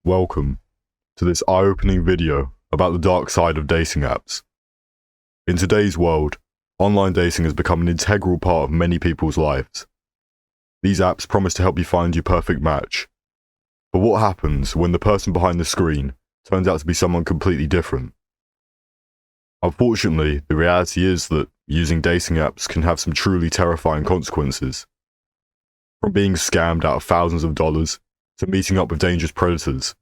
Welcome to this eye-opening video about the dark side of dating apps. In today's world, online dating has become an integral part of many people's lives. These apps promise to help you find your perfect match. But what happens when the person behind the screen turns out to be someone completely different? Unfortunately, the reality is that using dating apps can have some truly terrifying consequences. From being scammed out of thousands of dollars to meeting up with dangerous predators,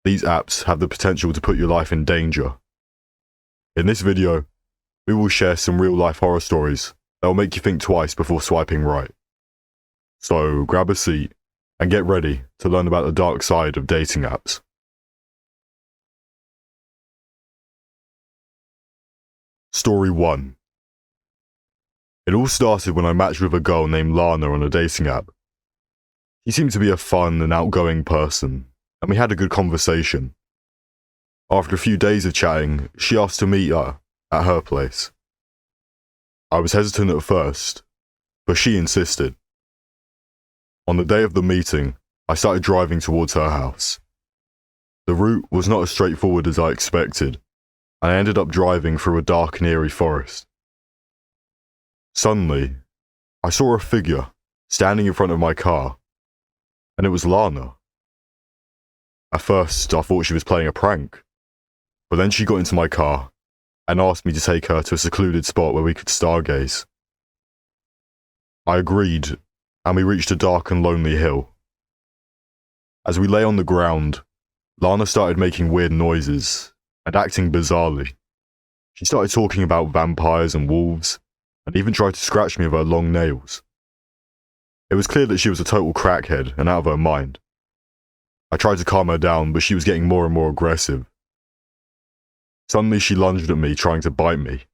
these apps have the potential to put your life in danger. In this video, we will share some real-life horror stories that will make you think twice before swiping right. So grab a seat and get ready to learn about the dark side of dating apps. Story 1. It all started when I matched with a girl named Lana on a dating app. She seemed to be a fun and outgoing person, and we had a good conversation. After a few days of chatting, she asked to meet her at her place. I was hesitant at first, but she insisted. On the day of the meeting, I started driving towards her house. The route was not as straightforward as I expected, and I ended up driving through a dark and eerie forest. Suddenly, I saw a figure standing in front of my car, and it was Lana. At first, I thought she was playing a prank, but then she got into my car and asked me to take her to a secluded spot where we could stargaze. I agreed, and we reached a dark and lonely hill. As we lay on the ground, Lana started making weird noises and acting bizarrely. She started talking about vampires and wolves, and even tried to scratch me with her long nails. It was clear that she was a total crackhead and out of her mind. I tried to calm her down, but she was getting more and more aggressive. Suddenly she lunged at me, trying to bite me.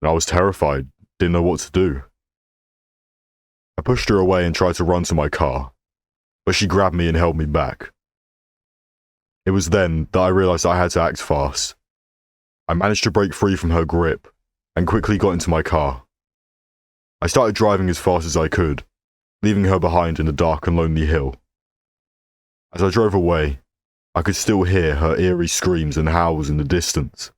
And I was terrified, didn't know what to do. I pushed her away and tried to run to my car, but she grabbed me and held me back. It was then that I realized I had to act fast. I managed to break free from her grip and quickly got into my car. I started driving as fast as I could, leaving her behind in the dark and lonely hill. As I drove away, I could still hear her eerie screams and howls in the distance.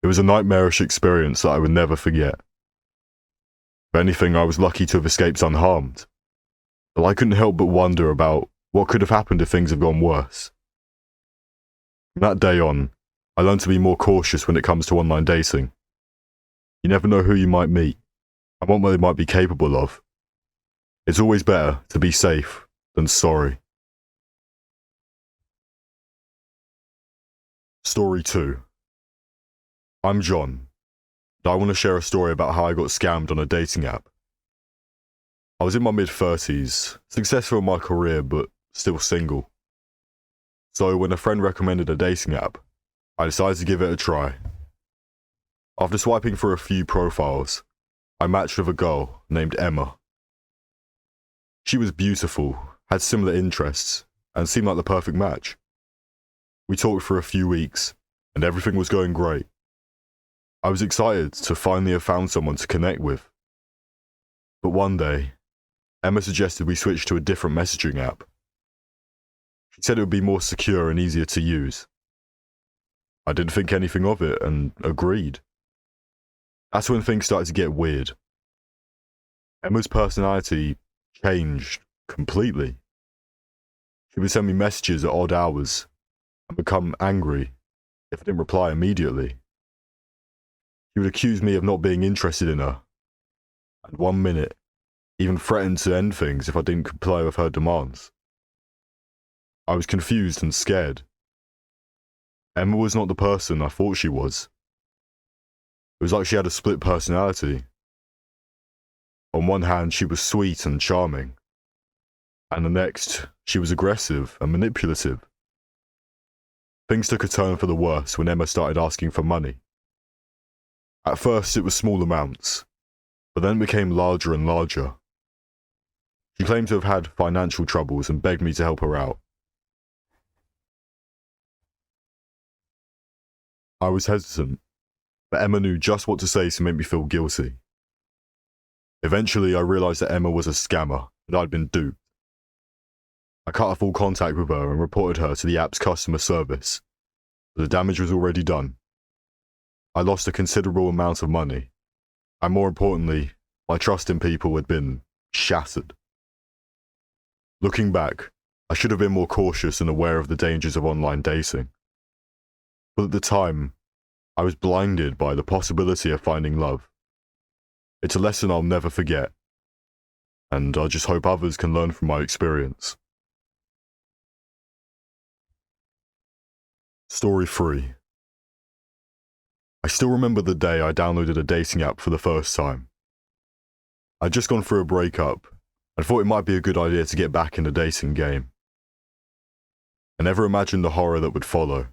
It was a nightmarish experience that I would never forget. If anything, I was lucky to have escaped unharmed, but I couldn't help but wonder about what could have happened if things had gone worse. From that day on, I learned to be more cautious when it comes to online dating. You never know who you might meet, and what they might be capable of. It's always better to be safe than sorry. Story 2. I'm John, and I want to share a story about how I got scammed on a dating app. I was in my mid-30s, successful in my career but still single. So when a friend recommended a dating app, I decided to give it a try. After swiping through a few profiles, I matched with a girl named Emma. She was beautiful, had similar interests, and seemed like the perfect match. We talked for a few weeks, and everything was going great. I was excited to finally have found someone to connect with. But one day, Emma suggested we switch to a different messaging app. She said it would be more secure and easier to use. I didn't think anything of it and agreed. That's when things started to get weird. Emma's personality changed completely. She would send me messages at odd hours and become angry if I didn't reply immediately. She would accuse me of not being interested in her, and one minute even threatened to end things if I didn't comply with her demands. I was confused and scared. Emma was not the person I thought she was. It was like she had a split personality. On one hand, she was sweet and charming, and the next, she was aggressive and manipulative. Things took a turn for the worse when Emma started asking for money. At first, it was small amounts, but then became larger and larger. She claimed to have had financial troubles and begged me to help her out. I was hesitant, but Emma knew just what to say to make me feel guilty. Eventually, I realized that Emma was a scammer, and I'd been duped. I cut off all contact with her and reported her to the app's customer service. But the damage was already done. I lost a considerable amount of money, and more importantly, my trust in people had been shattered. Looking back, I should have been more cautious and aware of the dangers of online dating. But at the time, I was blinded by the possibility of finding love. It's a lesson I'll never forget, and I just hope others can learn from my experience. Story 3. I still remember the day I downloaded a dating app for the first time. I'd just gone through a breakup and thought it might be a good idea to get back in the dating game. I never imagined the horror that would follow.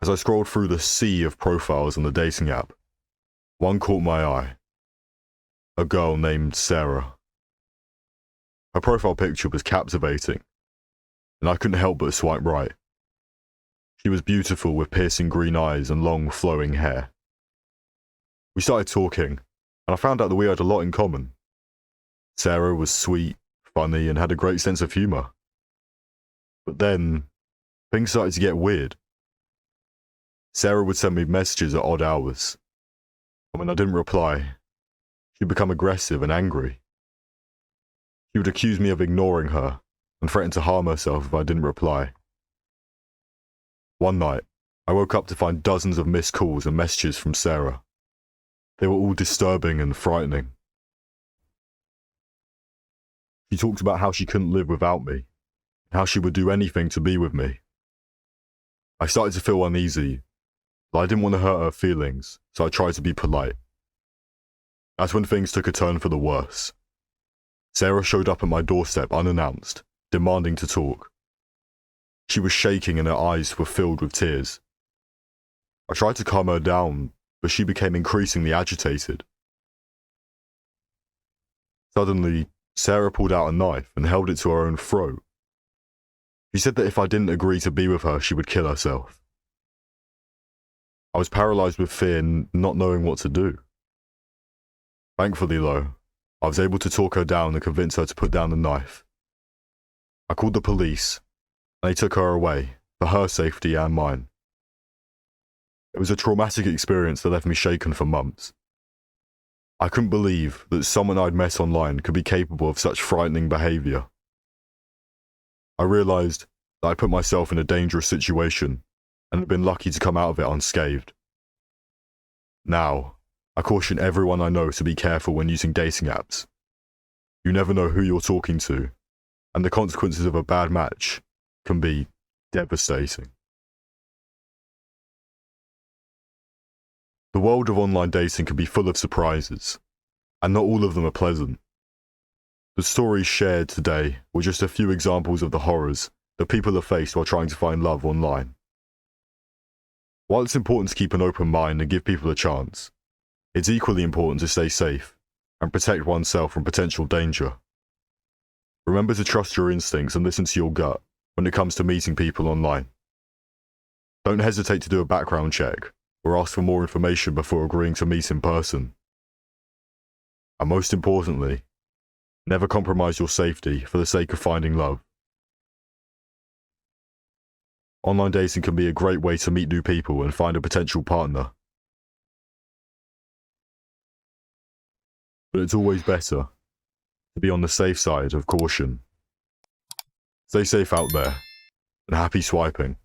As I scrolled through the sea of profiles on the dating app, one caught my eye. A girl named Sarah. Her profile picture was captivating, and I couldn't help but swipe right. She was beautiful with piercing green eyes and long, flowing hair. We started talking, and I found out that we had a lot in common. Sarah was sweet, funny, and had a great sense of humour. But then, things started to get weird. Sarah would send me messages at odd hours, and when I didn't reply, she'd become aggressive and angry. She would accuse me of ignoring her and threaten to harm herself if I didn't reply. One night, I woke up to find dozens of missed calls and messages from Sarah. They were all disturbing and frightening. She talked about how she couldn't live without me, and how she would do anything to be with me. I started to feel uneasy, but I didn't want to hurt her feelings, so I tried to be polite. That's when things took a turn for the worse. Sarah showed up at my doorstep unannounced, demanding to talk. She was shaking and her eyes were filled with tears. I tried to calm her down, but she became increasingly agitated. Suddenly, Sarah pulled out a knife and held it to her own throat. She said that if I didn't agree to be with her, she would kill herself. I was paralyzed with fear, not knowing what to do. Thankfully, though, I was able to talk her down and convince her to put down the knife. I called the police, and they took her away, for her safety and mine. It was a traumatic experience that left me shaken for months. I couldn't believe that someone I'd met online could be capable of such frightening behaviour. I realised that I put myself in a dangerous situation and had been lucky to come out of it unscathed. Now, I caution everyone I know to be careful when using dating apps. You never know who you're talking to, and the consequences of a bad match can be devastating. The world of online dating can be full of surprises, and not all of them are pleasant. The stories shared today were just a few examples of the horrors that people have faced while trying to find love online. While it's important to keep an open mind and give people a chance, it's equally important to stay safe and protect oneself from potential danger. Remember to trust your instincts and listen to your gut when it comes to meeting people online. Don't hesitate to do a background check or ask for more information before agreeing to meet in person. And most importantly, never compromise your safety for the sake of finding love. Online dating can be a great way to meet new people and find a potential partner. But it's always better to be on the safe side of caution. Stay safe out there, and happy swiping.